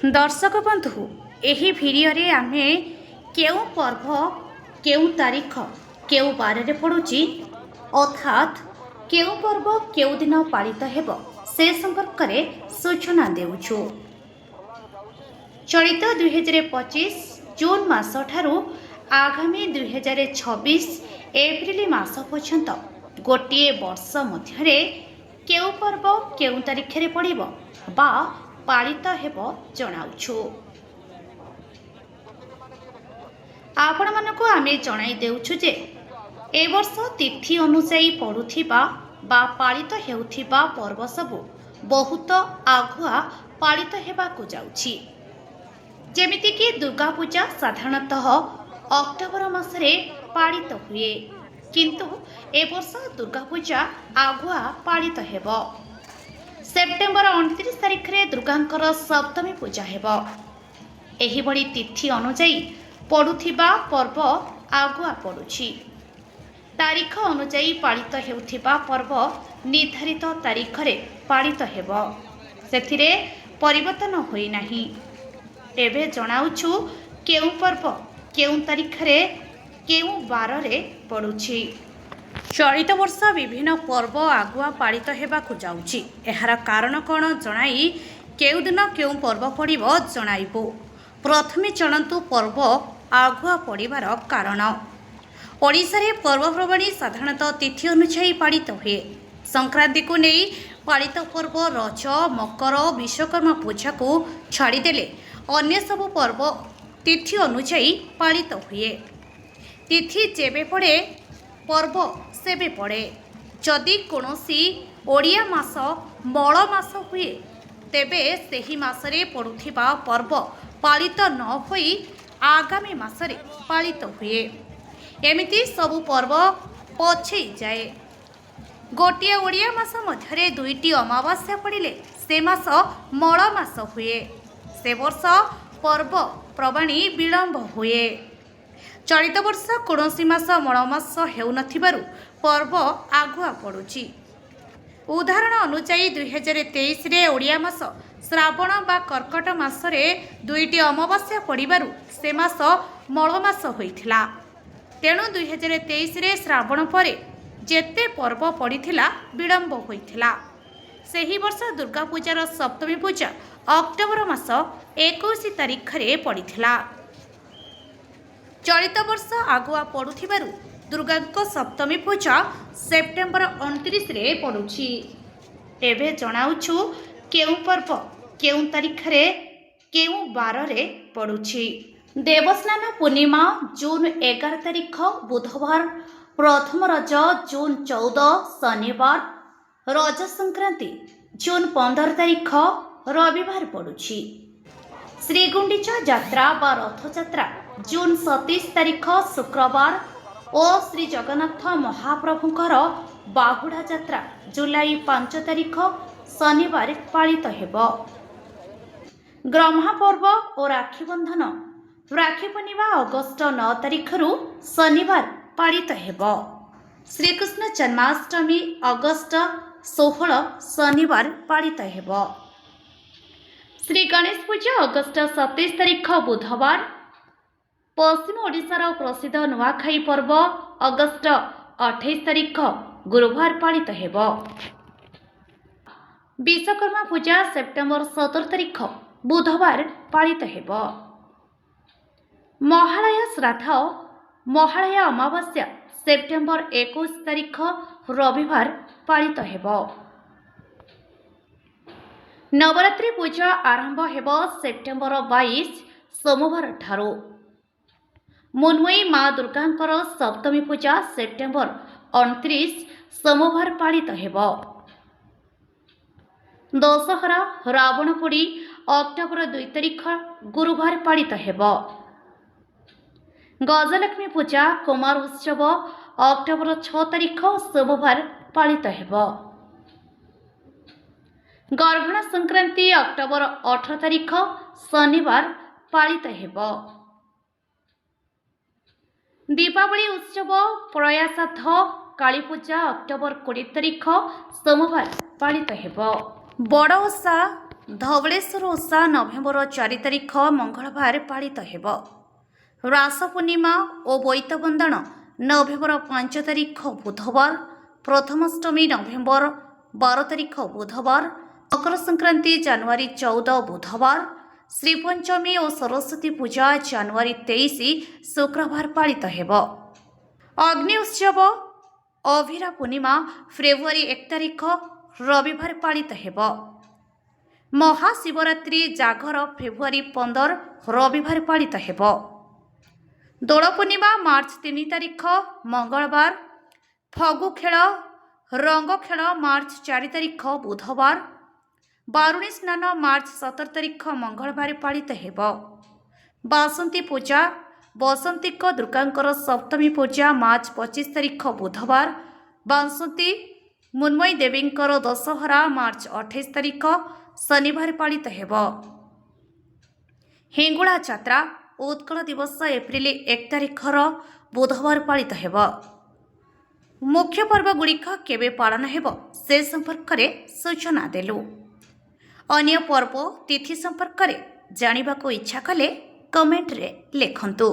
दर्शक बंधु एही भिडियोरे आमे केउ पर्व केउ तारीख केउ बार रे पड़ुची अर्थात केउ पर्व केउ दिन पालित हेब से संपर्क रे सूचना देउछु। चलित 2025 जून मास ठारू आगामी 2026 एप्रिल मास पर्यंत गोटे वर्ष मध्य केउ पर्व केउ तारीख रे पड़िबो बा पालित हेब जणाउछु। आपण मानको आमे जणाई देउछु जे ए वर्ष तिथि अनुसायी पड़ुथिबा बा पालित हेउथिबा पर्व सबु बहुत आगुआ पालित हेबाकु जाउछि। जेमिति कि दुर्गा पूजा साधारणतः अक्टोबर मासरे पालित हुए, किंतु ए वर्ष दुर्गा पूजा आगुआ पालित हेब। सेप्टेम्बर 29 तारिख रे दुर्गांकर सप्तमी पूजा हेब। एही बड़ी तिथि अनुसायी पड़ुथिबा पर्व आगुआ पड़ुछि। तारीख अनुसायी पालित हेउथिबा पर्व निर्धारित तारीख रे पालित हेब, सेथिरे परिवर्तन होई नाही। एबे जणाउछु केउ पर्व केउ तारीख रे केउ बार रे पड़ुछि। चलित वर्ष विभिन्न पर्व आगुआ पालित हेबाकु जाउछि। एहार कारण कोन जणाई केउ दिन केउ पर्व पड़िबो जणाइबो। प्रथमे चलंतु पर्व आगुआ पड़िबार कारण। ओडिशा रे पर्वपर्वाणी साधारणतः तिथि अनुसायी पालित हुए। संक्रांति को नहीं पालित पर्व रज मकर विश्वकर्मा पूजा को छाड़देले अन्य सबु पर्व तिथि अनुसायी पालित हुए। तिथि जेबे पड़े पर्व सेबे पड़े। जदि कोनोसी ओडिया मास मल मास हुए तेबे सेही मासरे पड़ुथिबा पर्व पालित न होई आगामी मासरे पालित हुए। एमिति सबु पर्व पछेई जाए। गोटिए ओडिया मास मध्यरे दुईटी अमावास्या पड़िले से मास मल मास हुए। से वर्ष पर्व प्रवाणी विलंब हुए। चलित वर्ष कौनसी मास मल मास हेउ नथिबारु पर्व आगुआ पड़ुछि। उदाहरण अनुसायी 2023 रे ओडिया मास श्रावण बा कर्कट मासरे दुईटी अमावास्या पड़िबारु से मास मल मास होइथिला। तेणु 2023 रे श्रावण परे जेते पर्व पड़िथिला विलंब होइथिला। सेही वर्ष दुर्गा पूजार सप्तमी पूजा अक्टोबर मास 21 तारिख रे पड़िथिला। चलित वर्ष आगुआ पड़ुथिबारु दुर्गांको सप्तमी पूजा सेप्टेम्बर 29 रे पड़ुछि। एबे जणाउछु केउ पर्व केउ तारिख रे केउ बार रे पड़ुछि। देवस्नान पूर्णिमा जून 11 तारिख बुधवार, प्रथम रज जून 14 शनिवार, रज संक्रांति जून 15 तारिख रविवार पड़ुछि। श्रीगुंडीचा यात्रा बा रथ यात्रा जून 27 तारिख शुक्रवार और श्री जगन्नाथ महाप्रभुंकर बाहुड़ा यात्रा जुलाई 5 तारिख शनिवार पालित हेब। ग्रह्मा पर्व और राखी बंधन राखी पूर्णिमा अगस्ट 9 तारिख रु शनिवार पालित हेब। श्रीकृष्ण जन्माष्टमी अगस्ट 16 शनिवार पालित हेब। श्री गणेश पूजा अगस्ट 27 तारिख बुधवार। पश्चिम ओडिशार प्रसिद्ध नुआखाई पर्व अगस्ट 28 तारिख गुरुवार पालित हेब। विश्वकर्मा पूजा सेप्टेम्बर 17 तारिख बुधवार पालित हेब। महालय श्राद्ध महालय अमावास्या सेप्टेम्बर 21 तारिख रविवार पालित हेब। नवरात्रि पूजा आरंभ हेब सेप्टेम्बर 22 सोमवार ठारू। मुन्मयी माँ दुर्गांकर सप्तमी पूजा सेप्टेम्बर 29 सोमवार पालित हेब। दशहरा रावण पोड़ी अक्टोबर 2 तारिख गुरुवार पालित हेब। गजलक्ष्मी पूजा कुमार उत्सव अक्टोबर 6 तारिख सोमवार पालित हेब। गर्भण संक्रांति अक्टोबर 18 तारिख शनिवार पालित हेब। दीपावली उत्सव प्रयासाध काली पूजा अक्टोबर 20 तारिख सोमवार पालित हेब। बड़ ओषा ଧବଳେଶ୍ୱର ଓଷା ନଭେମ୍ବର 4 ତାରିଖ ମଙ୍ଗଳବାର ପାଳିତ ହେବ। ରାସ ପୂର୍ଣ୍ଣିମା ଓ ବୋଇତ ବନ୍ଦାଣ ନଭେମ୍ବର 5 ତାରିଖ ବୁଧବାର, ପ୍ରଥମାଷ୍ଟମୀ ନଭେମ୍ବର 12 ତାରିଖ ବୁଧବାର, ମକର ସଂକ୍ରାନ୍ତି ଜାନୁଆରୀ 14 ବୁଧବାର, ଶ୍ରୀପଞ୍ଚମୀ ଓ ସରସ୍ୱତୀ ପୂଜା ଜାନୁଆରୀ 23 ଶୁକ୍ରବାର ପାଳିତ ହେବ। ଅଗ୍ନି ଉତ୍ସବ ଅଭିରା ପୂର୍ଣ୍ଣିମା ଫେବୃଆରୀ 1 ତାରିଖ ରବିବାର ପାଳିତ ହେବ। ମହାଶିବରାତ୍ରି ଜାଗର ଫେବୃଆରୀ 15 ରବିବାର ପାଳିତ ହେବ। ଦୋଳ ପୂର୍ଣ୍ଣିମା ମାର୍ଚ୍ଚ 3 ତାରିଖ ମଙ୍ଗଳବାର, ଫଗୁ ଖେଳ ରଙ୍ଗ ଖେଳ ମାର୍ଚ୍ଚ 4 ତାରିଖ ବୁଧବାର, ବାରୁଣୀ ସ୍ନାନ ମାର୍ଚ୍ଚ 17 ତାରିଖ ମଙ୍ଗଳବାର ପାଳିତ ହେବ। ବାସନ୍ତୀ ପୂଜା ବସନ୍ତିକ ଦୁର୍ଗାଙ୍କର ସପ୍ତମୀ ପୂଜା ମାର୍ଚ୍ଚ 25 ତାରିଖ ବୁଧବାର, ବାସନ୍ତୀ ମୃଣ୍ମୟୀ ଦେବୀଙ୍କର ଦଶହରା ମାର୍ଚ୍ଚ 28 ତାରିଖ ଶନିବାର ପାଳିତ ହେବ। ହିଙ୍ଗୁଳା ଯାତ୍ରା ଉତ୍କଳ ଦିବସ ଏପ୍ରିଲ 1 ତାରିଖର ବୁଧବାର ପାଳିତ ହେବ। ମୁଖ୍ୟ ପର୍ବଗୁଡ଼ିକ କେବେ ପାଳନ ହେବ ସେ ସମ୍ପର୍କରେ ସୂଚନା ଦେଲୁ। ଅନ୍ୟ ପର୍ବ ତିଥି ସମ୍ପର୍କରେ ଜାଣିବାକୁ ଇଚ୍ଛା କଲେ କମେଣ୍ଟରେ ଲେଖନ୍ତୁ।